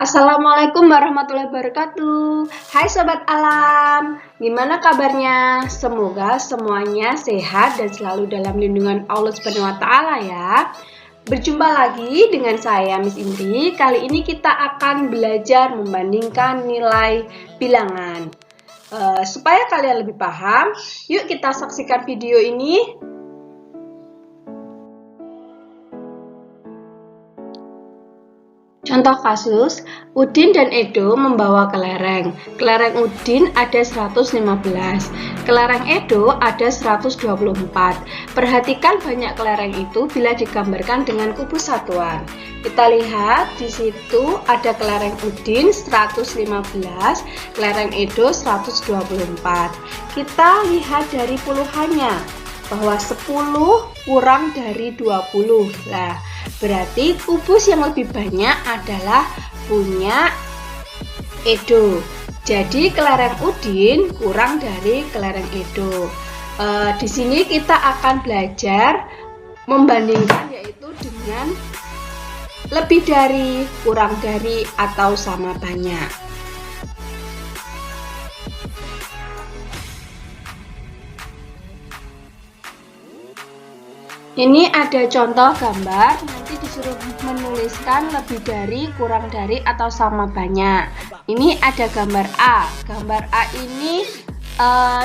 Assalamualaikum warahmatullahi wabarakatuh. Hai Sobat Alam, gimana kabarnya? Semoga semuanya sehat dan selalu dalam lindungan Allah Subhanahu wa Ta'ala ya. Berjumpa lagi dengan saya Miss Indri. Kali ini kita akan belajar membandingkan nilai bilangan. Supaya kalian lebih paham, yuk kita saksikan video ini. Contoh kasus, Udin dan Edo membawa kelereng. Kelereng Udin ada 115, kelereng Edo ada 124. Perhatikan banyak kelereng itu bila digambarkan dengan kubus satuan. Kita lihat di situ ada kelereng Udin 115, kelereng Edo 124. Kita lihat dari puluhannya, bahwa 10 kurang dari 20. Nah, berarti kubus yang lebih banyak adalah punya Edo. Jadi kelereng Udin kurang dari kelereng Edo. Di sini kita akan belajar membandingkan, yaitu dengan lebih dari, kurang dari, atau sama banyak. Ini ada contoh gambar, nanti disuruh menuliskan lebih dari, kurang dari, atau sama banyak. Ini ada gambar A. Gambar A ini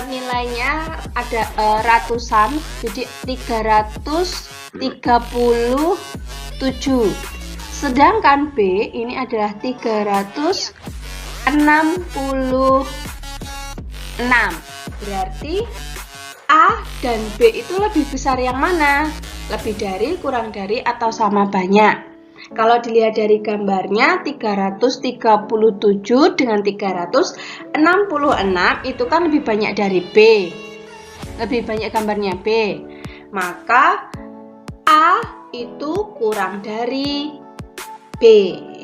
nilainya ada ratusan, jadi 337. Sedangkan B ini adalah 366. Berarti A dan B itu lebih besar yang mana? Lebih dari, kurang dari, atau sama banyak? Kalau dilihat dari gambarnya, 337 dengan 366 itu kan lebih banyak dari B. Lebih banyak gambarnya B. Maka A itu kurang dari B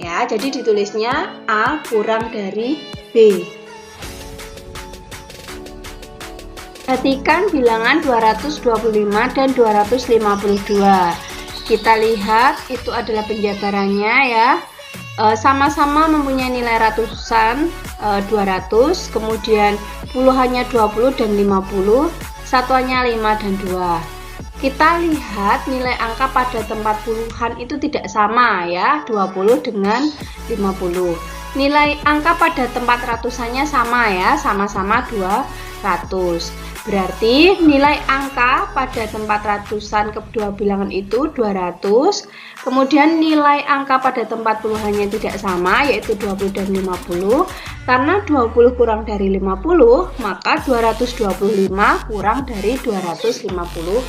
ya. Jadi ditulisnya A kurang dari B. Perhatikan bilangan 225 dan 252. Kita lihat itu adalah penjabarannya ya. Sama-sama mempunyai nilai ratusan, 200, kemudian puluhannya 20 dan 50, satuannya 5 dan 2. Kita lihat nilai angka pada tempat puluhan itu tidak sama ya, 20 dengan 50. Nilai angka pada tempat ratusannya sama ya, sama-sama 200. Berarti nilai angka pada tempat ratusan kedua bilangan itu 200. Kemudian nilai angka pada tempat puluhannya tidak sama, yaitu 20 dan 50. Karena 20 kurang dari 50, maka 225 kurang dari 252.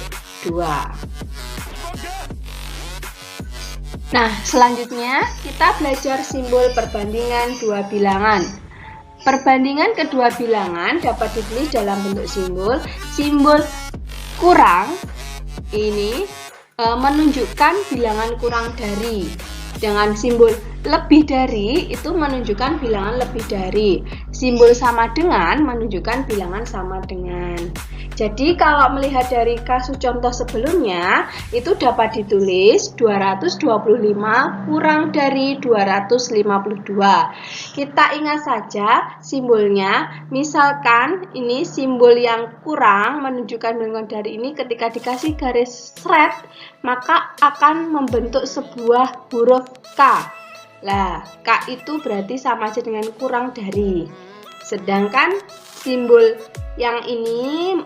Nah, selanjutnya kita belajar simbol perbandingan dua bilangan. Perbandingan kedua bilangan dapat ditulis dalam bentuk simbol. Simbol kurang ini menunjukkan bilangan kurang dari. Dengan simbol lebih dari itu menunjukkan bilangan lebih dari. Simbol sama dengan menunjukkan bilangan sama dengan. Jadi kalau melihat dari kasus contoh sebelumnya, itu dapat ditulis 225 kurang dari 252. Kita ingat saja simbolnya, misalkan ini simbol yang kurang menunjukkan bilangan dari ini, ketika dikasih garis seret, maka akan membentuk sebuah huruf K. Nah, K itu berarti sama aja dengan kurang dari. Sedangkan simbol yang ini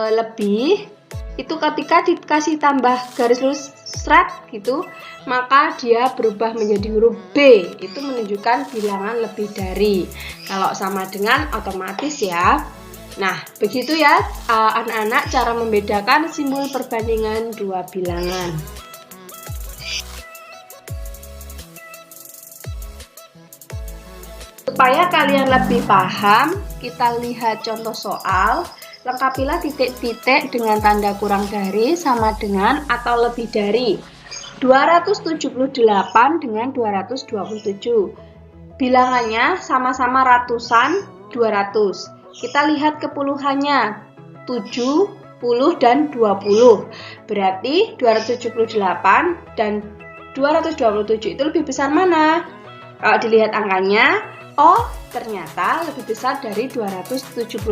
lebih, itu ketika dikasih tambah garis lurus seret gitu, maka dia berubah menjadi huruf B. Itu menunjukkan bilangan lebih dari. Kalau sama dengan otomatis ya. Nah, begitu ya anak-anak cara membedakan simbol perbandingan dua bilangan. Supaya kalian lebih paham, kita lihat contoh soal. Lengkapilah titik-titik dengan tanda kurang dari, sama dengan, atau lebih dari. 278 dengan 227. Bilangannya sama-sama ratusan, 200. Kita lihat kepuluhannya, 70 dan 20. Berarti 278 dan 227 itu lebih besar mana? Kalau dilihat angkanya, oh ternyata lebih besar dari 278.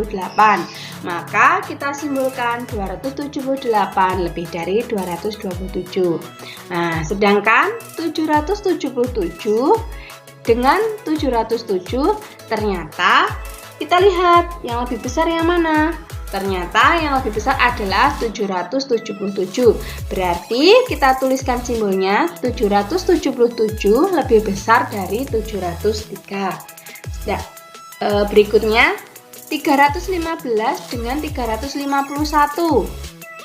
Maka kita simbolkan 278 lebih dari 227. Nah, sedangkan 777 dengan 707 ternyata kita lihat yang lebih besar yang mana? Ternyata yang lebih besar adalah 777. Berarti kita tuliskan simbolnya 777 lebih besar dari 703. Nah, berikutnya 315 dengan 351.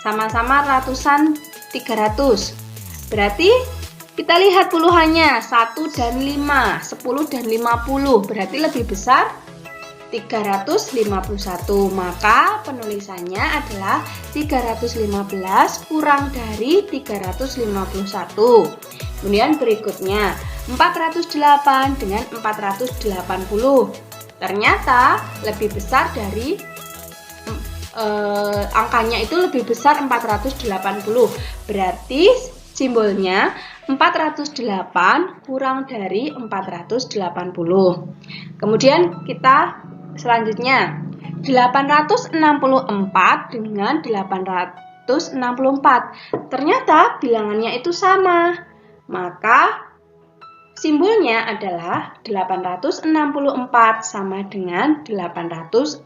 Sama-sama ratusan 300. Berarti kita lihat puluhannya 1 dan 5, 10 dan 50. Berarti lebih besar 351, maka penulisannya adalah 315 kurang dari 351. Kemudian berikutnya 408 dengan 480. Ternyata lebih besar dari angkanya itu lebih besar 480. Berarti simbolnya 408 kurang dari 480. Kemudian kita selanjutnya 864 dengan 864. Ternyata bilangannya itu sama. Maka simbolnya adalah 864 sama dengan 864.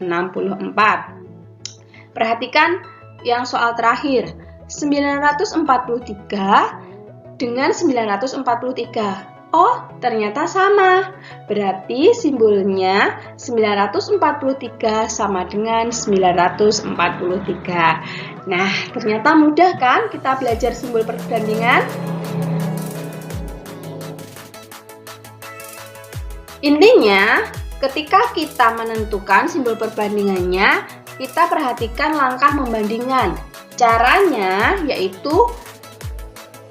Perhatikan yang soal terakhir. 943 dengan 943. Oh, ternyata sama. Berarti simbolnya 943 sama dengan 943. Nah, ternyata mudah kan kita belajar simbol perbandingan? Intinya, ketika kita menentukan simbol perbandingannya, kita perhatikan langkah membandingkan. Caranya yaitu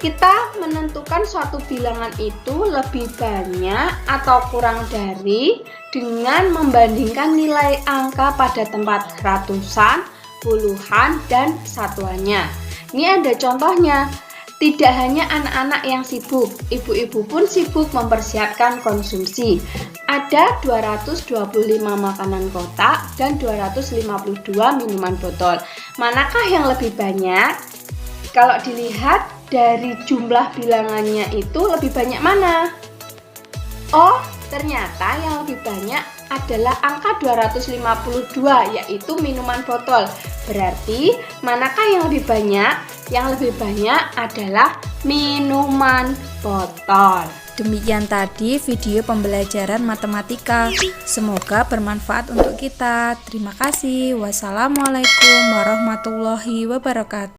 kita menentukan suatu bilangan itu lebih banyak atau kurang dari dengan membandingkan nilai angka pada tempat ratusan, puluhan, dan satuannya. Ini ada contohnya. Tidak hanya anak-anak yang sibuk, ibu-ibu pun sibuk mempersiapkan konsumsi. Ada 225 makanan kotak dan 252 minuman botol. Manakah yang lebih banyak? Kalau dilihat dari jumlah bilangannya itu lebih banyak mana? Oh, ternyata yang lebih banyak adalah angka 252, yaitu minuman botol. Berarti manakah yang lebih banyak? Yang lebih banyak adalah minuman botol. Demikian tadi video pembelajaran matematika. Semoga bermanfaat untuk kita. Terima kasih. Wassalamualaikum warahmatullahi wabarakatuh.